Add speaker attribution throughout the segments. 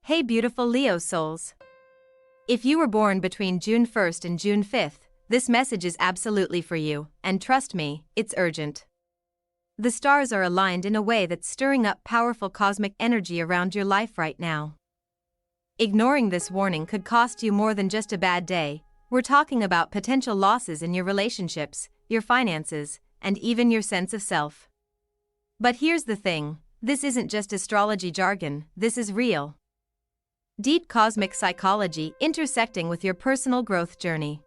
Speaker 1: Hey beautiful Leo souls. If you were born between June 1st and June 5th, this message is absolutely for you, and trust me, it's urgent. The stars are aligned in a way that's stirring up powerful cosmic energy around your life right now. Ignoring this warning could cost you more than just a bad day. We're talking about potential losses in your relationships, your finances, and even your sense of self. But here's the thing, this isn't just astrology jargon, this is real. Deep cosmic psychology intersecting with your personal growth journey.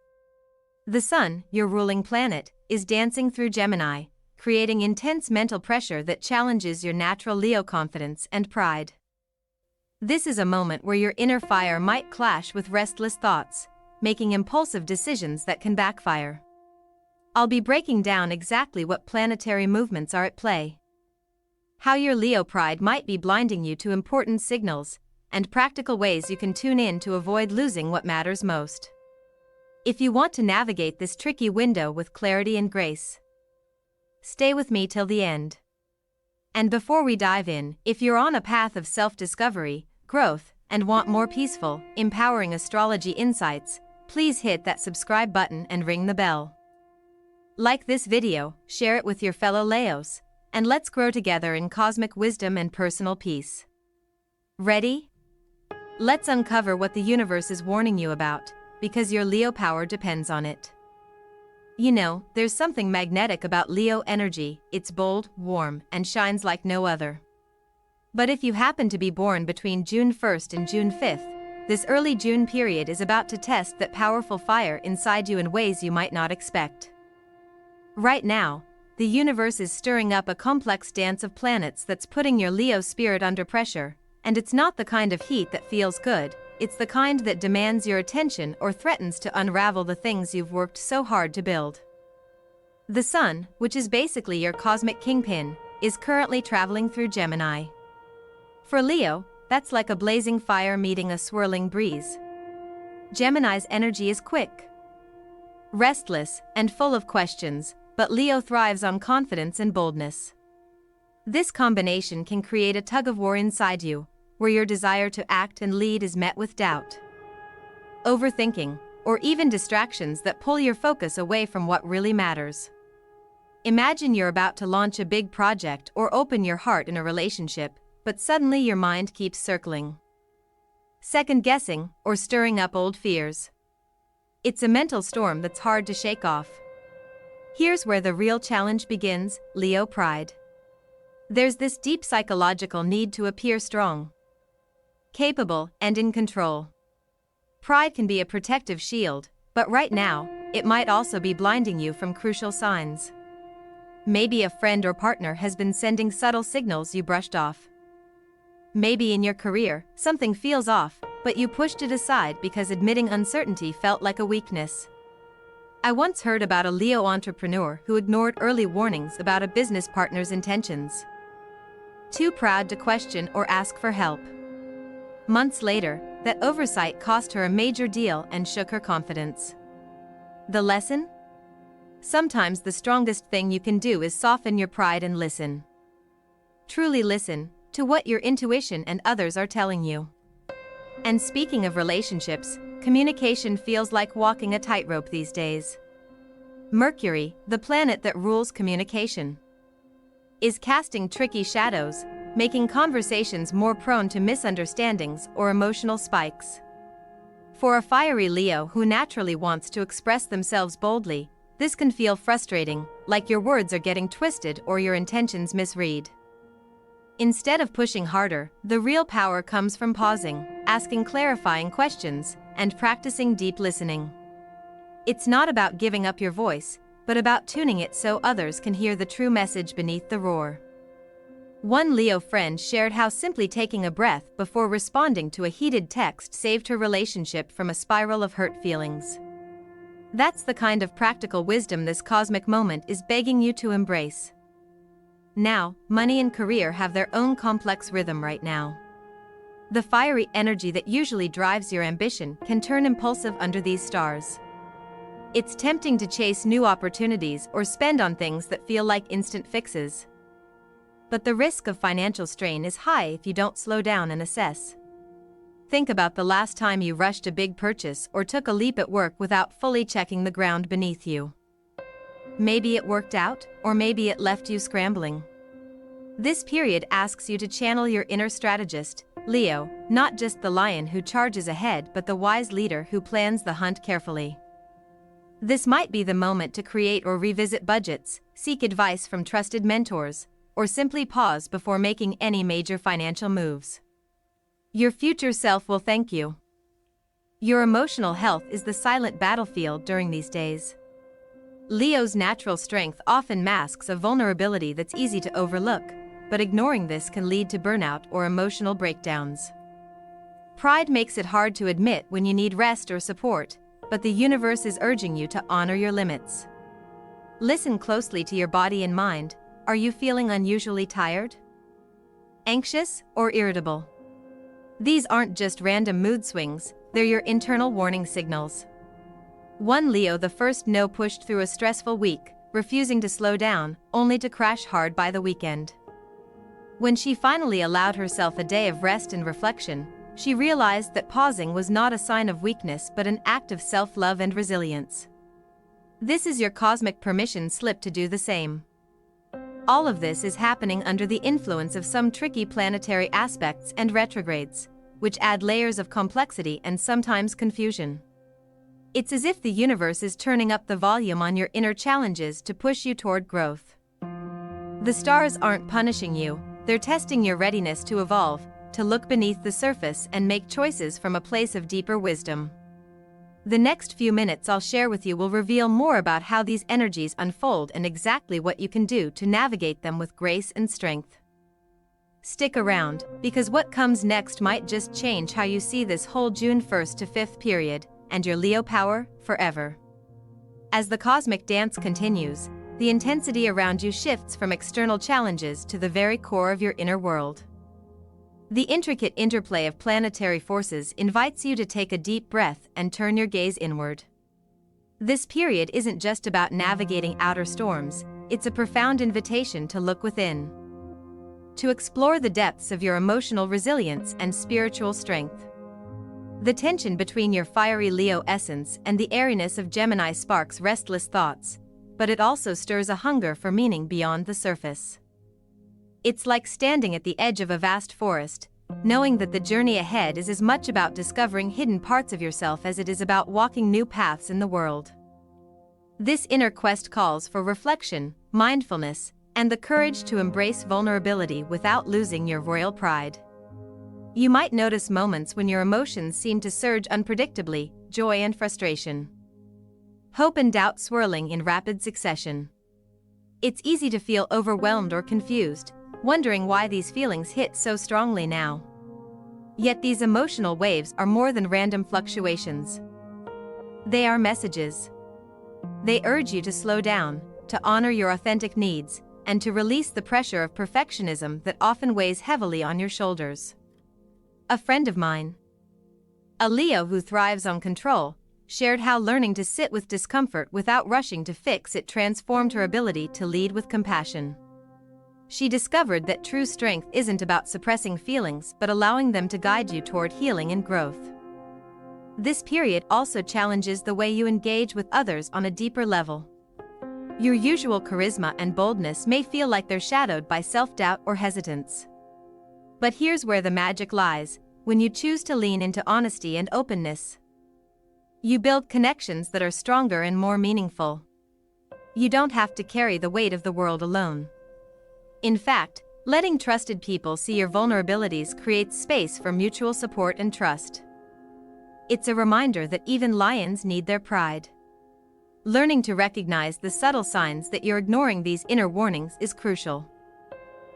Speaker 1: The Sun, your ruling planet, is dancing through Gemini, creating intense mental pressure that challenges your natural Leo confidence and pride. This is a moment where your inner fire might clash with restless thoughts, making impulsive decisions that can backfire. I'll be breaking down exactly what planetary movements are at play, how your Leo pride might be blinding you to important signals, and practical ways you can tune in to avoid losing what matters most. If you want to navigate this tricky window with clarity and grace, stay with me till the end. And before we dive in, if you're on a path of self-discovery, growth, and want more peaceful, empowering astrology insights, please hit that subscribe button and ring the bell. Like this video, share it with your fellow Leos, and let's grow together in cosmic wisdom and personal peace. Ready? Let's uncover what the universe is warning you about, because your Leo power depends on it. You know, there's something magnetic about Leo energy, it's bold, warm, and shines like no other. But if you happen to be born between June 1st and June 5th, this early June period is about to test that powerful fire inside you in ways you might not expect. Right now, the universe is stirring up a complex dance of planets that's putting your Leo spirit under pressure. And it's not the kind of heat that feels good, it's the kind that demands your attention or threatens to unravel the things you've worked so hard to build. The Sun, which is basically your cosmic kingpin, is currently traveling through Gemini. For Leo, that's like a blazing fire meeting a swirling breeze. Gemini's energy is quick, restless, and full of questions, but Leo thrives on confidence and boldness. This combination can create a tug-of-war inside you, where your desire to act and lead is met with doubt, overthinking, or even distractions that pull your focus away from what really matters. Imagine you're about to launch a big project or open your heart in a relationship, but suddenly your mind keeps circling, second-guessing, or stirring up old fears. It's a mental storm that's hard to shake off. Here's where the real challenge begins: Leo pride. There's this deep psychological need to appear strong, capable, and in control. Pride can be a protective shield, but right now, it might also be blinding you from crucial signs. Maybe a friend or partner has been sending subtle signals you brushed off. Maybe in your career, something feels off, but you pushed it aside because admitting uncertainty felt like a weakness. I once heard about a Leo entrepreneur who ignored early warnings about a business partner's intentions, too proud to question or ask for help. Months later, that oversight cost her a major deal and shook her confidence. The lesson? Sometimes the strongest thing you can do is soften your pride and listen. Truly listen to what your intuition and others are telling you. And speaking of relationships, communication feels like walking a tightrope these days. Mercury, the planet that rules communication, is casting tricky shadows, making conversations more prone to misunderstandings or emotional spikes. For a fiery Leo who naturally wants to express themselves boldly, this can feel frustrating, like your words are getting twisted or your intentions misread. Instead of pushing harder, the real power comes from pausing, asking clarifying questions, and practicing deep listening. It's not about giving up your voice, but about tuning it so others can hear the true message beneath the roar. One Leo friend shared how simply taking a breath before responding to a heated text saved her relationship from a spiral of hurt feelings. That's the kind of practical wisdom this cosmic moment is begging you to embrace. Now, money and career have their own complex rhythm right now. The fiery energy that usually drives your ambition can turn impulsive under these stars. It's tempting to chase new opportunities or spend on things that feel like instant fixes. But the risk of financial strain is high if you don't slow down and assess. think about the last time you rushed a big purchase or took a leap at work without fully checking the ground beneath you. Maybe it worked out, or maybe it left you scrambling. This period asks you to channel your inner strategist, Leo, not just the lion who charges ahead but the wise leader who plans the hunt carefully. This might be the moment to create or revisit budgets, seek advice from trusted mentors, or simply pause before making any major financial moves. Your future self will thank you. Your emotional health is the silent battlefield during these days. Leo's natural strength often masks a vulnerability that's easy to overlook, but ignoring this can lead to burnout or emotional breakdowns. Pride makes it hard to admit when you need rest or support, but the universe is urging you to honor your limits. Listen closely to your body and mind. Are you feeling unusually tired? Anxious or irritable? These aren't just random mood swings, they're your internal warning signals. One Leo: the first no pushed through a stressful week, refusing to slow down, only to crash hard by the weekend. When she finally allowed herself a day of rest and reflection, she realized that pausing was not a sign of weakness but an act of self-love and resilience. This is your cosmic permission slip to do the same. All of this is happening under the influence of some tricky planetary aspects and retrogrades, which add layers of complexity and sometimes confusion. It's as if the universe is turning up the volume on your inner challenges to push you toward growth. The stars aren't punishing you, they're testing your readiness to evolve, to look beneath the surface and make choices from a place of deeper wisdom. The next few minutes I'll share with you will reveal more about how these energies unfold and exactly what you can do to navigate them with grace and strength. Stick around, because what comes next might just change how you see this whole June 1st to 5th period, and your Leo power forever. As the cosmic dance continues, the intensity around you shifts from external challenges to the very core of your inner world. The intricate interplay of planetary forces invites you to take a deep breath and turn your gaze inward. This period isn't just about navigating outer storms, it's a profound invitation to look within. To explore the depths of your emotional resilience and spiritual strength. The tension between your fiery Leo essence and the airiness of Gemini sparks restless thoughts, but it also stirs a hunger for meaning beyond the surface. It's like standing at the edge of a vast forest, knowing that the journey ahead is as much about discovering hidden parts of yourself as it is about walking new paths in the world. This inner quest calls for reflection, mindfulness, and the courage to embrace vulnerability without losing your royal pride. You might notice moments when your emotions seem to surge unpredictably, joy and frustration. Hope and doubt swirling in rapid succession. It's easy to feel overwhelmed or confused, wondering why these feelings hit so strongly now. Yet these emotional waves are more than random fluctuations. They are messages. They urge you to slow down, to honor your authentic needs, and to release the pressure of perfectionism that often weighs heavily on your shoulders. A friend of mine, a Leo who thrives on control, shared how learning to sit with discomfort without rushing to fix it transformed her ability to lead with compassion. She discovered that true strength isn't about suppressing feelings but allowing them to guide you toward healing and growth. This period also challenges the way you engage with others on a deeper level. Your usual charisma and boldness may feel like they're shadowed by self-doubt or hesitance. But here's where the magic lies: when you choose to lean into honesty and openness, you build connections that are stronger and more meaningful. You don't have to carry the weight of the world alone. In fact, letting trusted people see your vulnerabilities creates space for mutual support and trust. It's a reminder that even lions need their pride. Learning to recognize the subtle signs that you're ignoring these inner warnings is crucial.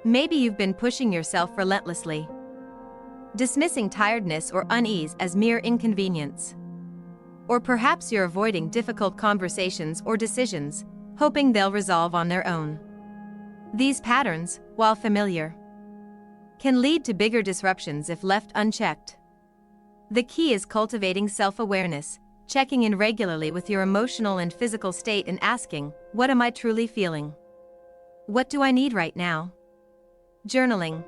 Speaker 1: Maybe you've been pushing yourself relentlessly, dismissing tiredness or unease as mere inconvenience. Or perhaps you're avoiding difficult conversations or decisions, hoping they'll resolve on their own. These patterns, while familiar, can lead to bigger disruptions if left unchecked. The key is cultivating self-awareness, checking in regularly with your emotional and physical state and asking, what am I truly feeling? What do I need right now? Journaling.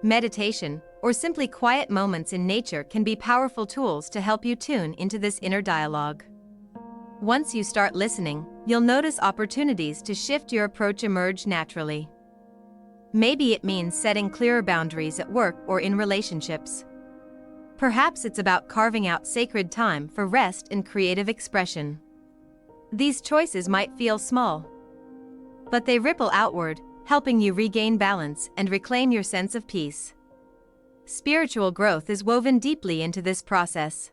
Speaker 1: meditation, or simply quiet moments in nature can be powerful tools to help you tune into this inner dialogue. Once you start listening, you'll notice opportunities to shift your approach emerge naturally. Maybe it means setting clearer boundaries at work or in relationships. Perhaps it's about carving out sacred time for rest and creative expression. These choices might feel small, but they ripple outward, helping you regain balance and reclaim your sense of peace. Spiritual growth is woven deeply into this process.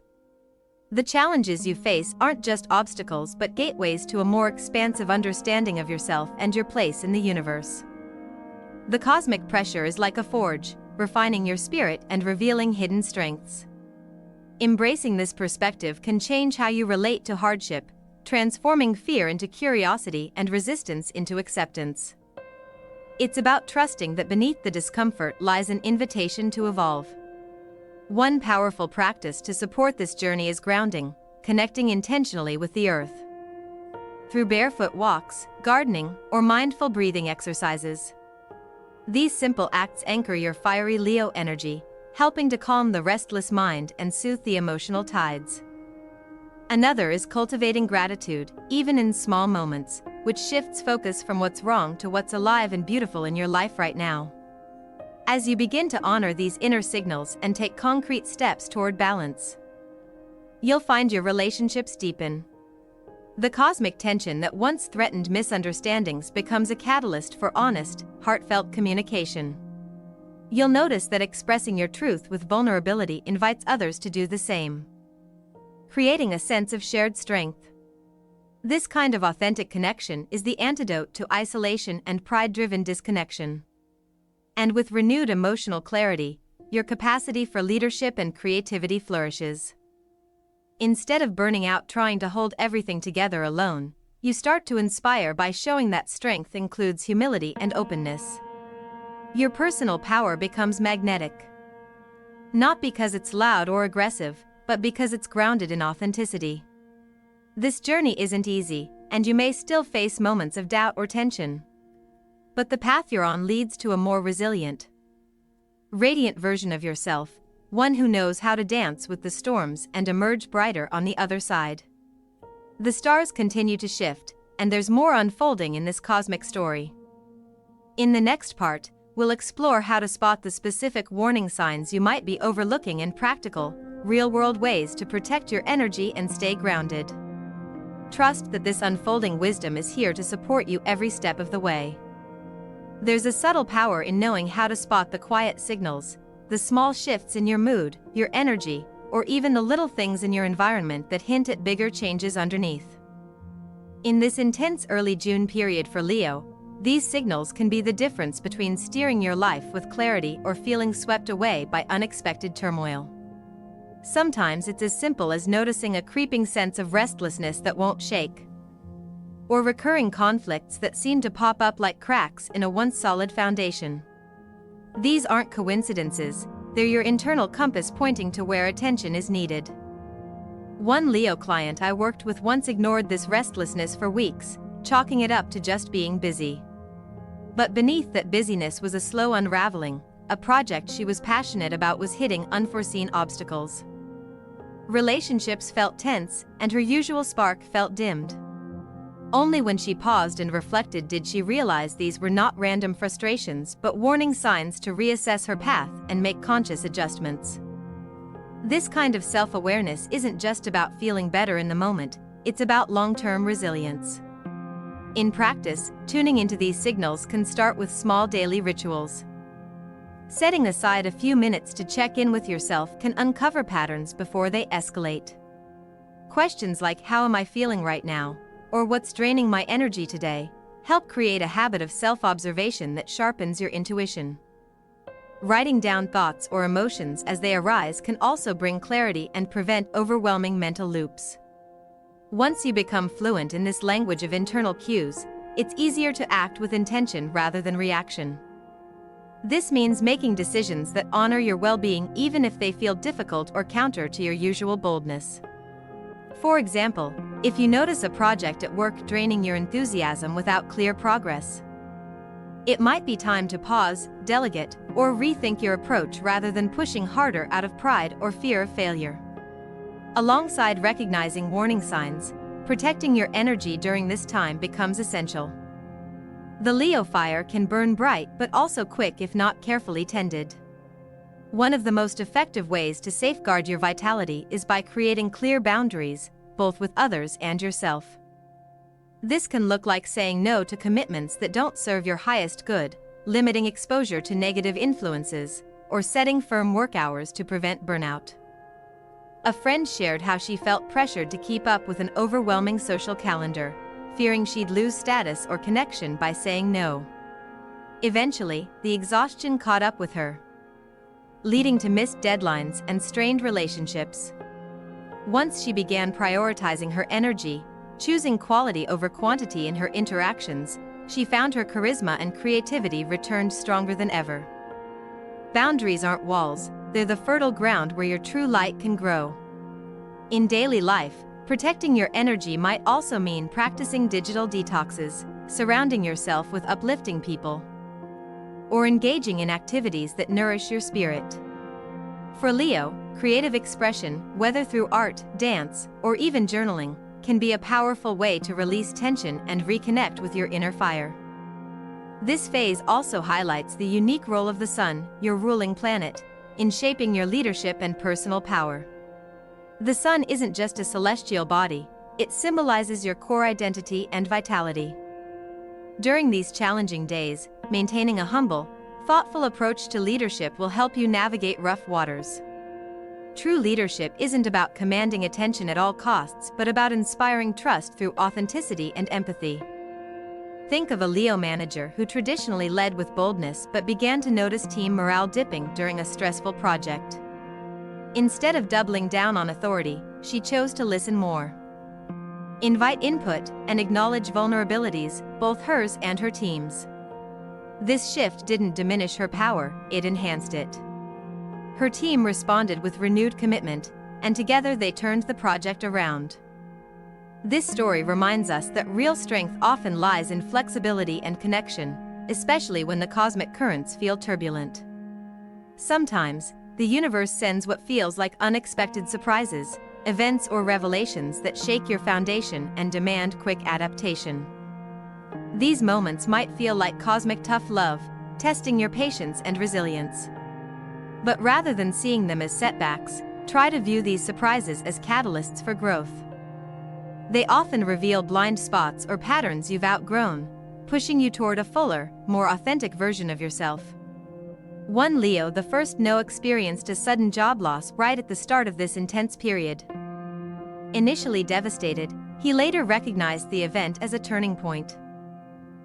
Speaker 1: The challenges you face aren't just obstacles but gateways to a more expansive understanding of yourself and your place in the universe. The cosmic pressure is like a forge, refining your spirit and revealing hidden strengths. Embracing this perspective can change how you relate to hardship, transforming fear into curiosity and resistance into acceptance. It's about trusting that beneath the discomfort lies an invitation to evolve. One powerful practice to support this journey is grounding, connecting intentionally with the earth. Through barefoot walks, gardening, or mindful breathing exercises. These simple acts anchor your fiery Leo energy, helping to calm the restless mind and soothe the emotional tides. Another is cultivating gratitude, even in small moments, which shifts focus from what's wrong to what's alive and beautiful in your life right now. As you begin to honor these inner signals and take concrete steps toward balance, you'll find your relationships deepen. The cosmic tension that once threatened misunderstandings becomes a catalyst for honest, heartfelt communication. You'll notice that expressing your truth with vulnerability invites others to do the same, creating a sense of shared strength. This kind of authentic connection is the antidote to isolation and pride-driven disconnection. And with renewed emotional clarity, your capacity for leadership and creativity flourishes. Instead of burning out trying to hold everything together alone, you start to inspire by showing that strength includes humility and openness. Your personal power becomes magnetic. Not because it's loud or aggressive, but because it's grounded in authenticity. This journey isn't easy, and you may still face moments of doubt or tension. But the path you're on leads to a more resilient, radiant version of yourself, one who knows how to dance with the storms and emerge brighter on the other side. The stars continue to shift, and there's more unfolding in this cosmic story. In the next part, we'll explore how to spot the specific warning signs you might be overlooking and practical, real-world ways to protect your energy and stay grounded. Trust that this unfolding wisdom is here to support you every step of the way. There's a subtle power in knowing how to spot the quiet signals, the small shifts in your mood, your energy, or even the little things in your environment that hint at bigger changes underneath. In this intense early June period for Leo, these signals can be the difference between steering your life with clarity or feeling swept away by unexpected turmoil. Sometimes it's as simple as noticing a creeping sense of restlessness that won't shake, or recurring conflicts that seem to pop up like cracks in a once solid foundation. These aren't coincidences, they're your internal compass pointing to where attention is needed. One Leo client I worked with once ignored this restlessness for weeks, chalking it up to just being busy. But beneath that busyness was a slow unraveling. A project she was passionate about was hitting unforeseen obstacles. Relationships felt tense, and her usual spark felt dimmed. Only when she paused and reflected did she realize these were not random frustrations but warning signs to reassess her path and make conscious adjustments. This kind of self-awareness isn't just about feeling better in the moment, it's about long-term resilience. In practice, tuning into these signals can start with small daily rituals. Setting aside a few minutes to check in with yourself can uncover patterns before they escalate. Questions like "How am I feeling right now?" or "What's draining my energy today?" help create a habit of self-observation that sharpens your intuition. Writing down thoughts or emotions as they arise can also bring clarity and prevent overwhelming mental loops. Once you become fluent in this language of internal cues, it's easier to act with intention rather than reaction. This means making decisions that honor your well-being even if they feel difficult or counter to your usual boldness. For example, if you notice a project at work draining your enthusiasm without clear progress, It might be time to pause, delegate, or rethink your approach rather than pushing harder out of pride or fear of failure. Alongside recognizing warning signs, protecting your energy during this time becomes essential. The Leo fire can burn bright but also quick if not carefully tended. One of the most effective ways to safeguard your vitality is by creating clear boundaries, both with others and yourself. This can look like saying no to commitments that don't serve your highest good, limiting exposure to negative influences, or setting firm work hours to prevent burnout. A friend shared how she felt pressured to keep up with an overwhelming social calendar, fearing she'd lose status or connection by saying no. Eventually, the exhaustion caught up with her, leading to missed deadlines and strained relationships. Once she began prioritizing her energy, choosing quality over quantity in her interactions, she found her charisma and creativity returned stronger than ever. Boundaries aren't walls, they're the fertile ground where your true light can grow. In daily life, protecting your energy might also mean practicing digital detoxes, surrounding yourself with uplifting people, or engaging in activities that nourish your spirit. For Leo, creative expression, whether through art, dance, or even journaling, can be a powerful way to release tension and reconnect with your inner fire. This phase also highlights the unique role of the Sun, your ruling planet, in shaping your leadership and personal power. The Sun isn't just a celestial body, it symbolizes your core identity and vitality. During these challenging days, maintaining a humble, thoughtful approach to leadership will help you navigate rough waters. True leadership isn't about commanding attention at all costs but about inspiring trust through authenticity and empathy. Think of a Leo manager who traditionally led with boldness but began to notice team morale dipping during a stressful project. Instead of doubling down on authority, she chose to listen more, invite input, and acknowledge vulnerabilities, both hers and her team's. This shift didn't diminish her power, it enhanced it. Her team responded with renewed commitment, and together they turned the project around. This story reminds us that real strength often lies in flexibility and connection, especially when the cosmic currents feel turbulent. Sometimes, the universe sends what feels like unexpected surprises, events or revelations that shake your foundation and demand quick adaptation. These moments might feel like cosmic tough love, testing your patience and resilience. But rather than seeing them as setbacks, try to view these surprises as catalysts for growth. They often reveal blind spots or patterns you've outgrown, pushing you toward a fuller, more authentic version of yourself. One Leo, the first No, experienced a sudden job loss right at the start of this intense period. Initially devastated, he later recognized the event as a turning point.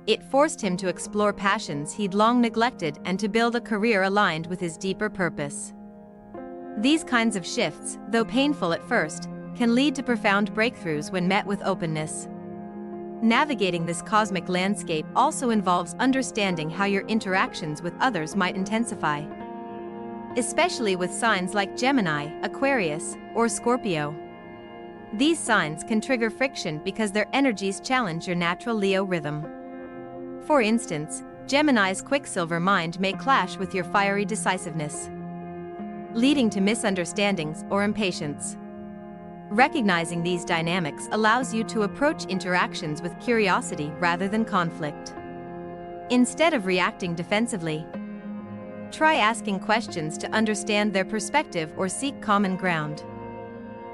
Speaker 1: It forced him to explore passions he'd long neglected and to build a career aligned with his deeper purpose. These kinds of shifts, though painful at first, can lead to profound breakthroughs when met with openness. Navigating this cosmic landscape also involves understanding how your interactions with others might intensify, especially with signs like Gemini, Aquarius, or Scorpio. These signs can trigger friction because their energies challenge your natural Leo rhythm. For instance, Gemini's Quicksilver mind may clash with your fiery decisiveness, leading to misunderstandings or impatience. Recognizing these dynamics allows you to approach interactions with curiosity rather than conflict. Instead of reacting defensively, try asking questions to understand their perspective or seek common ground.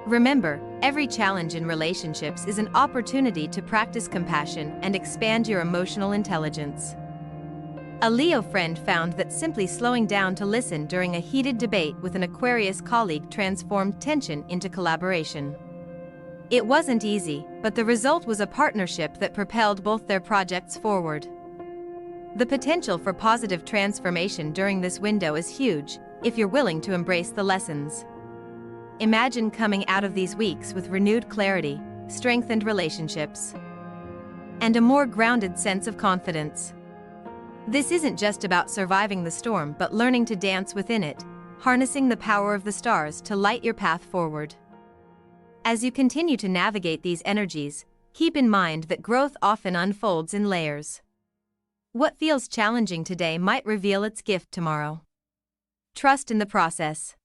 Speaker 1: Remember, every challenge in relationships is an opportunity to practice compassion and expand your emotional intelligence. A Leo friend found that simply slowing down to listen during a heated debate with an Aquarius colleague transformed tension into collaboration. It wasn't easy, but the result was a partnership that propelled both their projects forward. The potential for positive transformation during this window is huge, if you're willing to embrace the lessons. Imagine coming out of these weeks with renewed clarity, strengthened relationships, and a more grounded sense of confidence. This isn't just about surviving the storm but learning to dance within it, harnessing the power of the stars to light your path forward. As you continue to navigate these energies, keep in mind that growth often unfolds in layers. What feels challenging today might reveal its gift tomorrow. Trust in the process.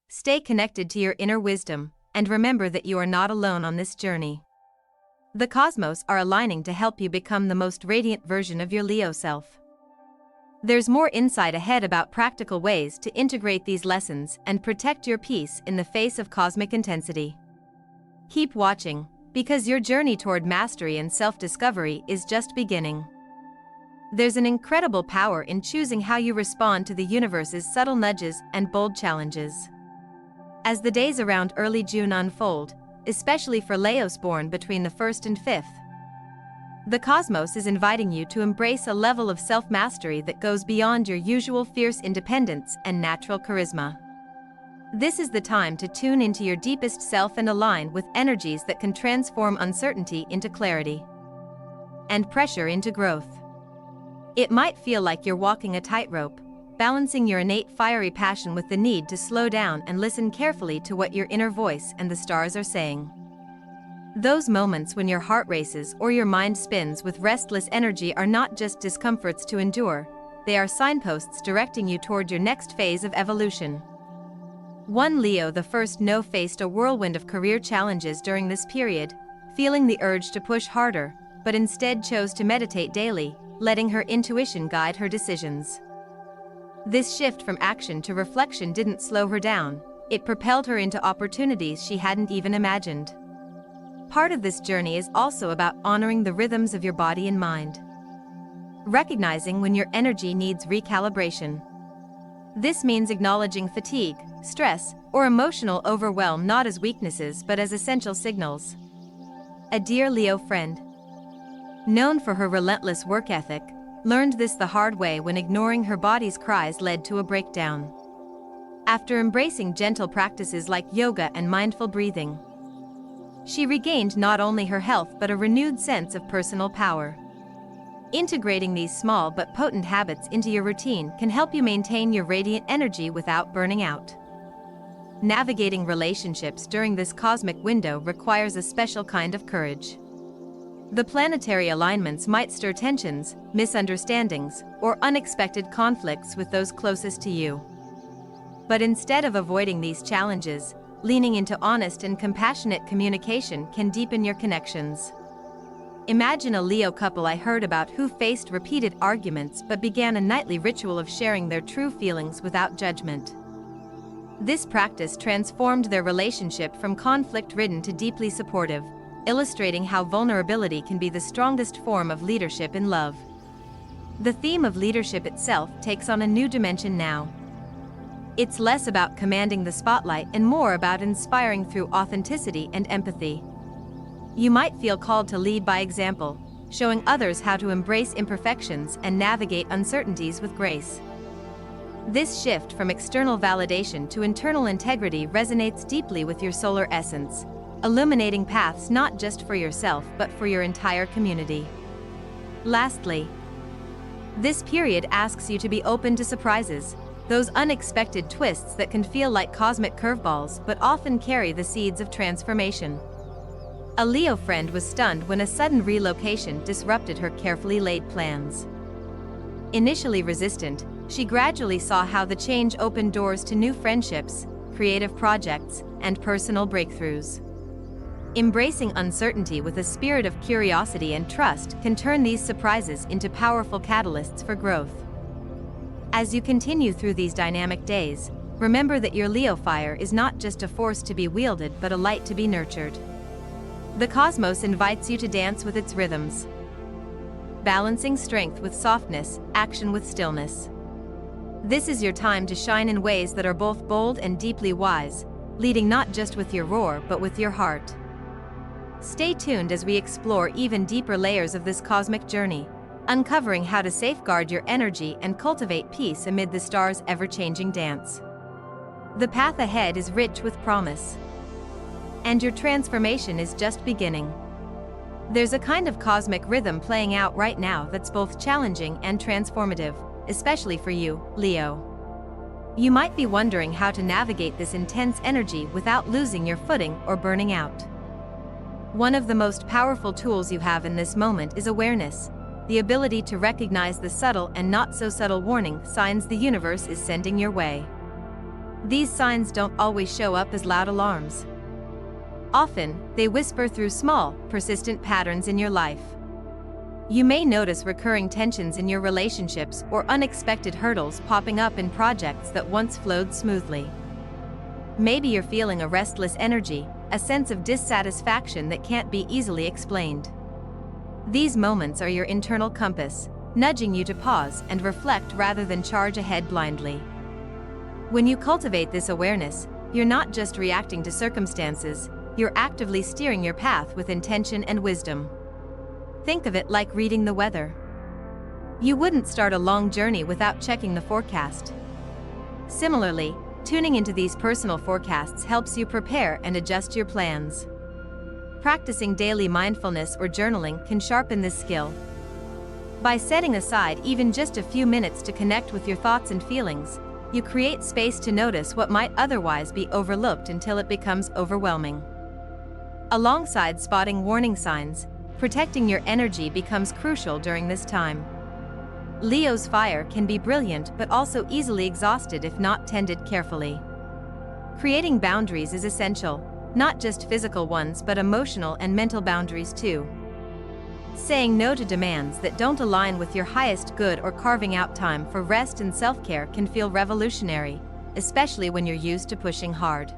Speaker 1: Stay connected to your inner wisdom, and remember that you are not alone on this journey. The cosmos are aligning to help you become the most radiant version of your Leo self. There's more insight ahead about practical ways to integrate these lessons and protect your peace in the face of cosmic intensity. Keep watching, because your journey toward mastery and self-discovery is just beginning. There's an incredible power in choosing how you respond to the universe's subtle nudges and bold challenges. As the days around early June unfold, especially for Leos born between the 1st and 5th, the cosmos is inviting you to embrace a level of self-mastery that goes beyond your usual fierce independence and natural charisma. This is the time to tune into your deepest self and align with energies that can transform uncertainty into clarity and pressure into growth. It might feel like you're walking a tightrope, balancing your innate fiery passion with the need to slow down and listen carefully to what your inner voice and the stars are saying. Those moments when your heart races or your mind spins with restless energy are not just discomforts to endure, they are signposts directing you toward your next phase of evolution. One Leo the first faced a whirlwind of career challenges during this period, feeling the urge to push harder, but instead chose to meditate daily, letting her intuition guide her decisions. This shift from action to reflection didn't slow her down, it propelled her into opportunities she hadn't even imagined. Part of this journey is also about honoring the rhythms of your body and mind. Recognizing when your energy needs recalibration. This means acknowledging fatigue, stress, or emotional overwhelm not as weaknesses but as essential signals. A dear Leo friend, known for her relentless work ethic, learned this the hard way when ignoring her body's cries led to a breakdown. After embracing gentle practices like yoga and mindful breathing, she regained not only her health but a renewed sense of personal power. Integrating these small but potent habits into your routine can help you maintain your radiant energy without burning out. Navigating relationships during this cosmic window requires a special kind of courage. The planetary alignments might stir tensions, misunderstandings, or unexpected conflicts with those closest to you. But instead of avoiding these challenges, leaning into honest and compassionate communication can deepen your connections. Imagine a Leo couple I heard about who faced repeated arguments but began a nightly ritual of sharing their true feelings without judgment. This practice transformed their relationship from conflict-ridden to deeply supportive, illustrating how vulnerability can be the strongest form of leadership in love. The theme of leadership itself takes on a new dimension now. It's less about commanding the spotlight and more about inspiring through authenticity and empathy. You might feel called to lead by example, showing others how to embrace imperfections and navigate uncertainties with grace. This shift from external validation to internal integrity resonates deeply with your solar essence, illuminating paths not just for yourself but for your entire community. Lastly, this period asks you to be open to surprises, those unexpected twists that can feel like cosmic curveballs but often carry the seeds of transformation. A Leo friend was stunned when a sudden relocation disrupted her carefully laid plans. Initially resistant, she gradually saw how the change opened doors to new friendships, creative projects, and personal breakthroughs. Embracing uncertainty with a spirit of curiosity and trust can turn these surprises into powerful catalysts for growth. As you continue through these dynamic days, remember that your Leo fire is not just a force to be wielded but a light to be nurtured. The cosmos invites you to dance with its rhythms, balancing strength with softness, action with stillness. This is your time to shine in ways that are both bold and deeply wise, leading not just with your roar but with your heart. Stay tuned as we explore even deeper layers of this cosmic journey, uncovering how to safeguard your energy and cultivate peace amid the stars' ever-changing dance. The path ahead is rich with promise, and your transformation is just beginning. There's a kind of cosmic rhythm playing out right now that's both challenging and transformative, especially for you, Leo. You might be wondering how to navigate this intense energy without losing your footing or burning out. One of the most powerful tools you have in this moment is awareness. the ability to recognize the subtle and not so subtle warning signs the universe is sending your way. These signs don't always show up as loud alarms. Often, they whisper through small, persistent patterns in your life. You may notice recurring tensions in your relationships or unexpected hurdles popping up in projects that once flowed smoothly. Maybe you're feeling a restless energy, a sense of dissatisfaction that can't be easily explained. These moments are your internal compass, nudging you to pause and reflect rather than charge ahead blindly. When you cultivate this awareness, you're not just reacting to circumstances, you're actively steering your path with intention and wisdom. Think of it like reading the weather. You wouldn't start a long journey without checking the forecast. Similarly, tuning into these personal forecasts helps you prepare and adjust your plans. Practicing daily mindfulness or journaling can sharpen this skill. By setting aside even just a few minutes to connect with your thoughts and feelings, you create space to notice what might otherwise be overlooked until it becomes overwhelming. Alongside spotting warning signs, protecting your energy becomes crucial during this time. Leo's fire can be brilliant but also easily exhausted if not tended carefully. Creating boundaries is essential, not just physical ones but emotional and mental boundaries too. Saying no to demands that don't align with your highest good or carving out time for rest and self-care can feel revolutionary, especially when you're used to pushing hard.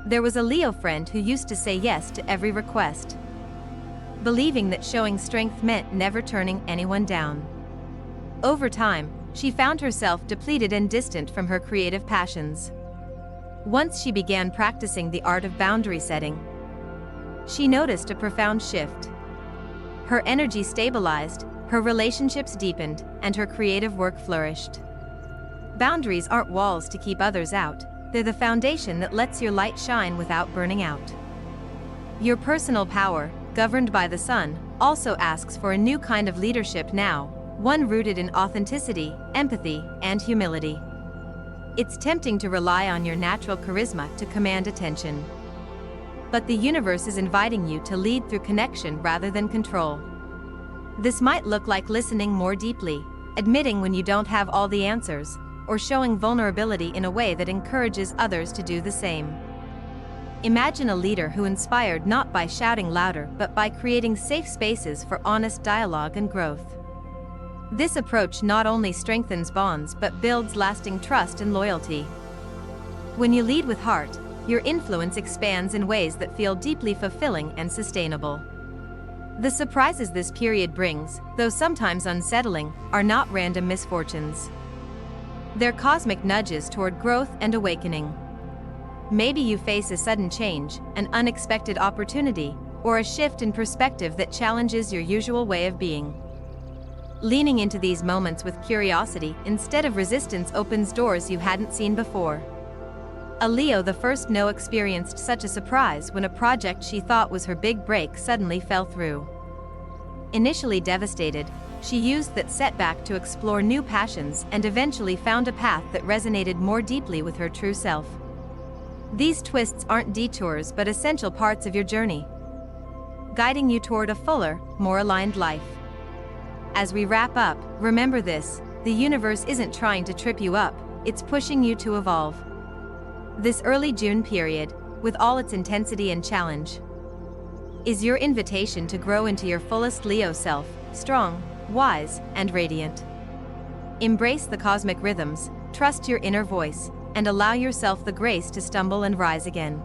Speaker 1: There was a Leo friend who used to say yes to every request, believing that showing strength meant never turning anyone down. Over time, she found herself depleted and distant from her creative passions. Once she began practicing the art of boundary setting, she noticed a profound shift. Her energy stabilized, her relationships deepened, and her creative work flourished. Boundaries aren't walls to keep others out, they're the foundation that lets your light shine without burning out. Your personal power, governed by the sun, also asks for a new kind of leadership now, one rooted in authenticity, empathy, and humility. It's tempting to rely on your natural charisma to command attention. But the universe is inviting you to lead through connection rather than control. This might look like listening more deeply, admitting when you don't have all the answers, or showing vulnerability in a way that encourages others to do the same. Imagine a leader who inspired not by shouting louder but by creating safe spaces for honest dialogue and growth. This approach not only strengthens bonds but builds lasting trust and loyalty. When you lead with heart, your influence expands in ways that feel deeply fulfilling and sustainable. The surprises this period brings, though sometimes unsettling, are not random misfortunes. They're cosmic nudges toward growth and awakening. Maybe you face a sudden change, an unexpected opportunity, or a shift in perspective that challenges your usual way of being. Leaning into these moments with curiosity instead of resistance opens doors you hadn't seen before. A Leo the first know experienced such a surprise when a project she thought was her big break suddenly fell through. Initially devastated, she used that setback to explore new passions and eventually found a path that resonated more deeply with her true self. These twists aren't detours but essential parts of your journey, guiding you toward a fuller, more aligned life. As we wrap up, remember this: the universe isn't trying to trip you up, it's pushing you to evolve. This early June period, with all its intensity and challenge, is your invitation to grow into your fullest Leo self, strong, wise, and radiant. Embrace the cosmic rhythms, trust your inner voice, and allow yourself the grace to stumble and rise again.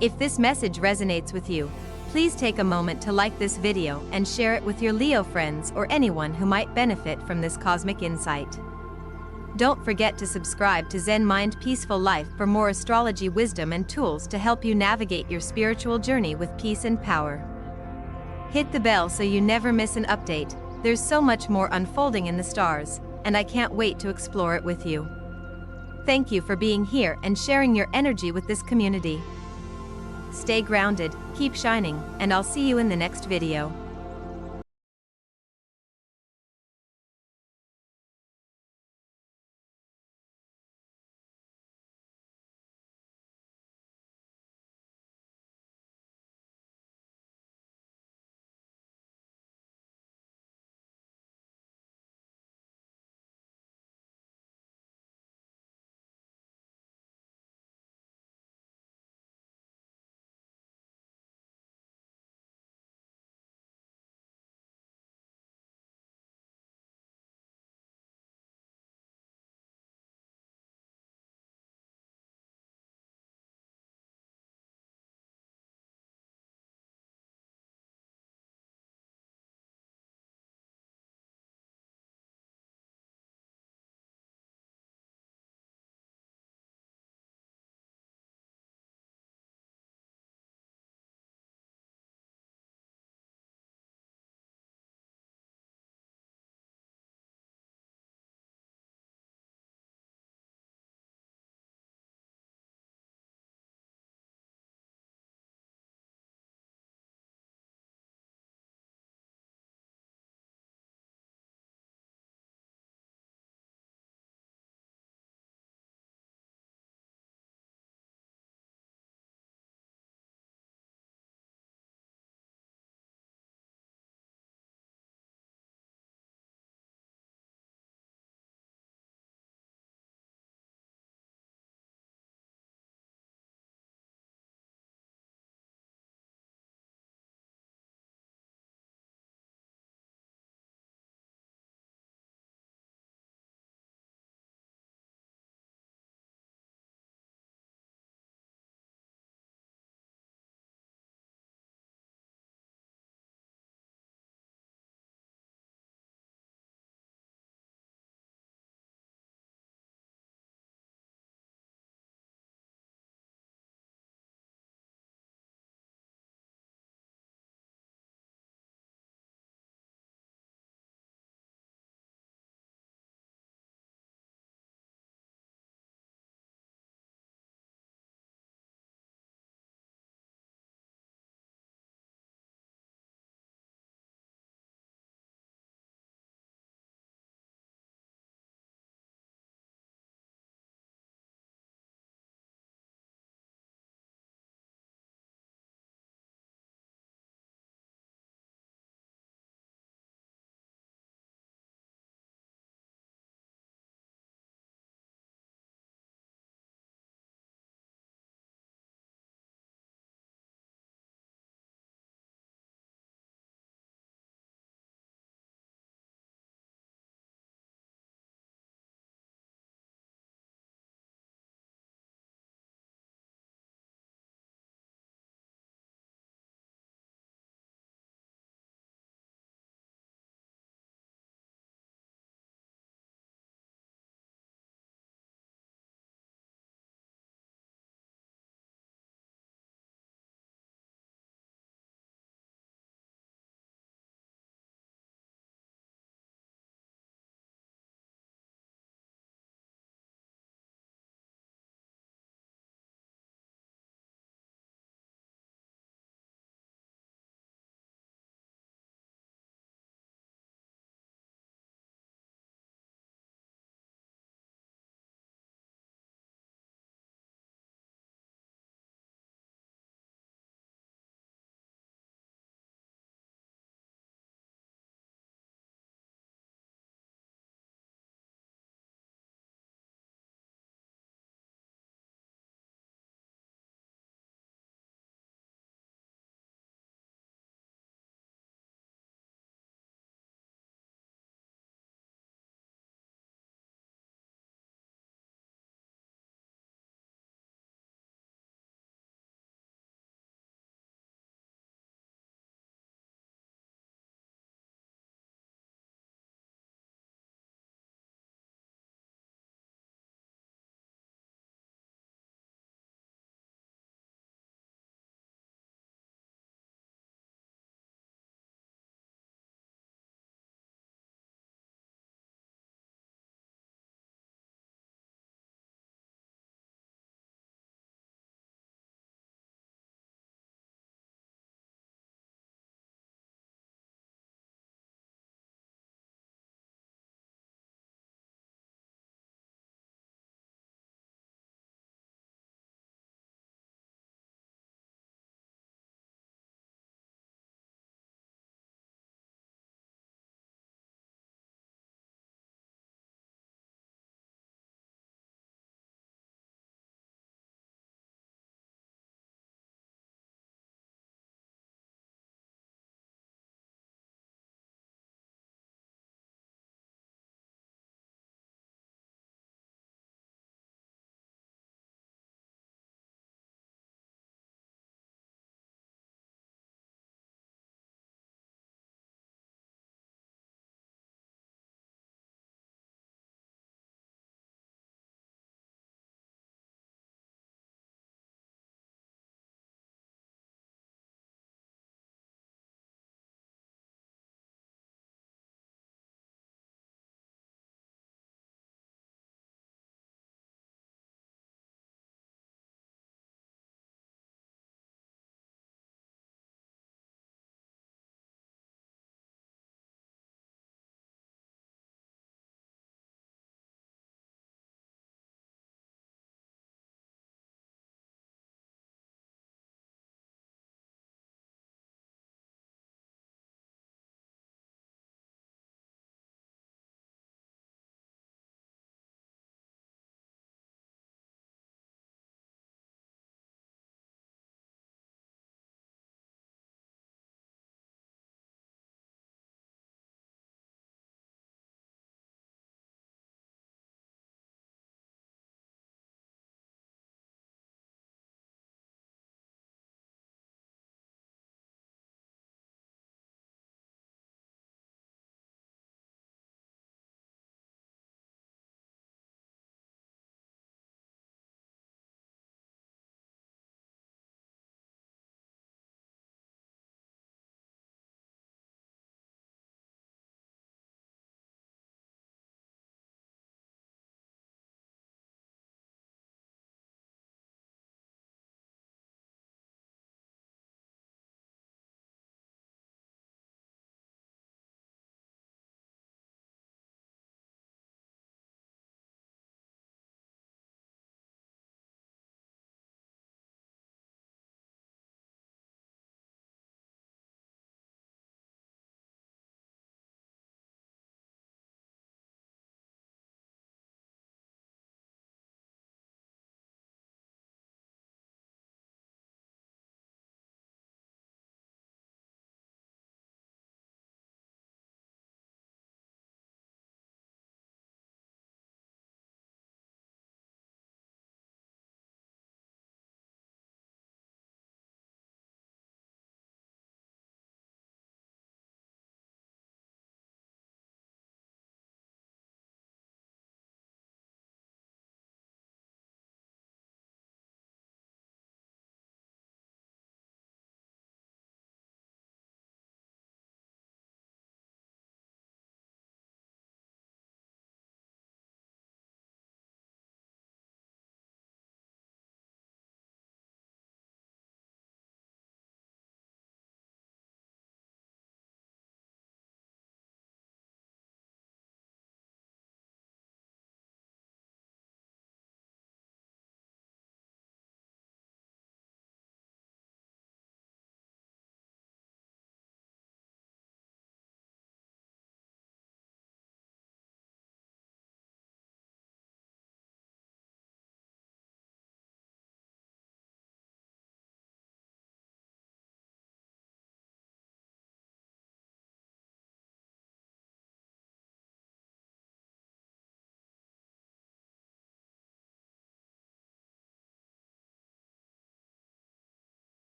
Speaker 1: If this message resonates with you, please take a moment to like this video and share it with your Leo friends or anyone who might benefit from this cosmic insight. Don't forget to subscribe to Zen Mind Peaceful Life for more astrology wisdom and tools to help you navigate your spiritual journey with peace and power. Hit the bell so you never miss an update. There's so much more unfolding in the stars, and I can't wait to explore it with you. Thank you for being here and sharing your energy with this community. Stay grounded, keep shining, and I'll see you in the next video.